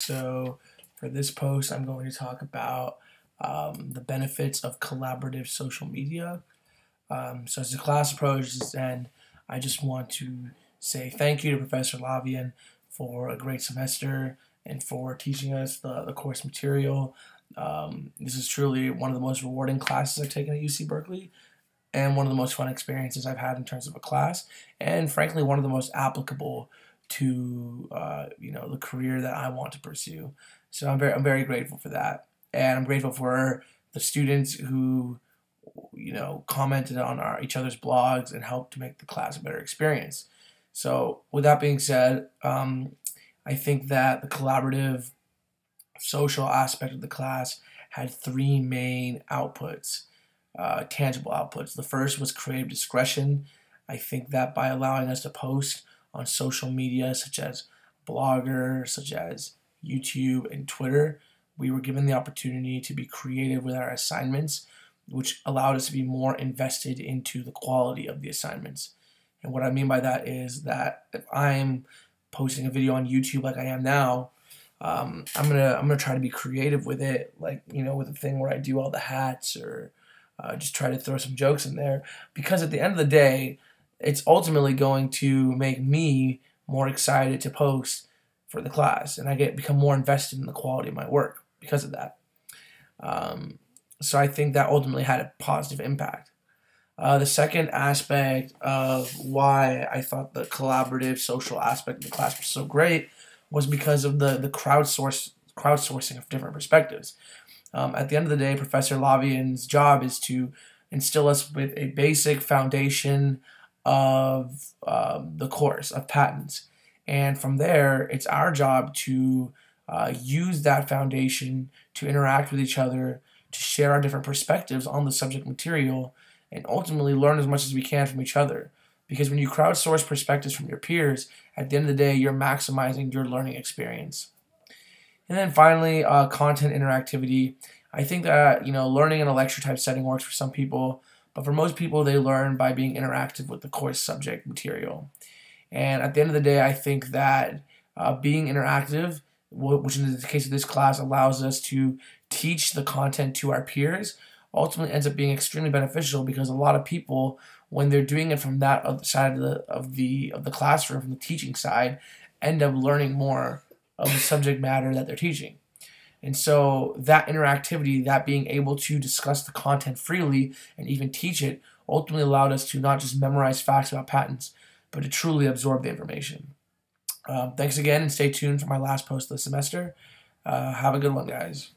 So for this post, I'm going to talk about the benefits of collaborative social media. So as the class approaches its end, I just want to say thank you to Professor Lavian for a great semester and for teaching us the course material. This is truly one of the most rewarding classes I've taken at UC Berkeley, and one of the most fun experiences I've had in terms of a class, and frankly one of the most applicable to the career that I want to pursue. So I'm very grateful for that, and I'm grateful for the students who commented on each other's blogs and helped to make the class a better experience. So with that being said, I think that the collaborative social aspect of the class had three main outputs. Tangible outputs. The first was creative discretion. I think that by allowing us to post on social media such as Blogger, such as YouTube and Twitter, we were given the opportunity to be creative with our assignments, which allowed us to be more invested into the quality of the assignments. And what I mean by that is that if I'm posting a video on YouTube like I am now, I'm gonna try to be creative with it, like with a thing where I do all the hats or just try to throw some jokes in there, because at the end of the day, it's ultimately going to make me more excited to post for the class, and I become more invested in the quality of my work because of that. So I think that ultimately had a positive impact. The second aspect of why I thought the collaborative social aspect of the class was so great was because of the crowdsourcing of different perspectives. At the end of the day, Professor Lavian's job is to instill us with a basic foundation of the course of patents. And from there, it's our job to use that foundation to interact with each other, to share our different perspectives on the subject material, and ultimately learn as much as we can from each other. Because when you crowdsource perspectives from your peers, at the end of the day, you're maximizing your learning experience. And then finally, content interactivity. I think that learning in a lecture type setting works for some people, but for most people, they learn by being interactive with the course subject material. And at the end of the day, I think that being interactive, which in the case of this class allows us to teach the content to our peers, ultimately ends up being extremely beneficial, because a lot of people, when they're doing it from that other side of the classroom, from the teaching side, end up learning more of the subject matter that they're teaching. And so that interactivity, that being able to discuss the content freely and even teach it, ultimately allowed us to not just memorize facts about patents, but to truly absorb the information. Thanks again, and stay tuned for my last post of the semester. Have a good one, guys.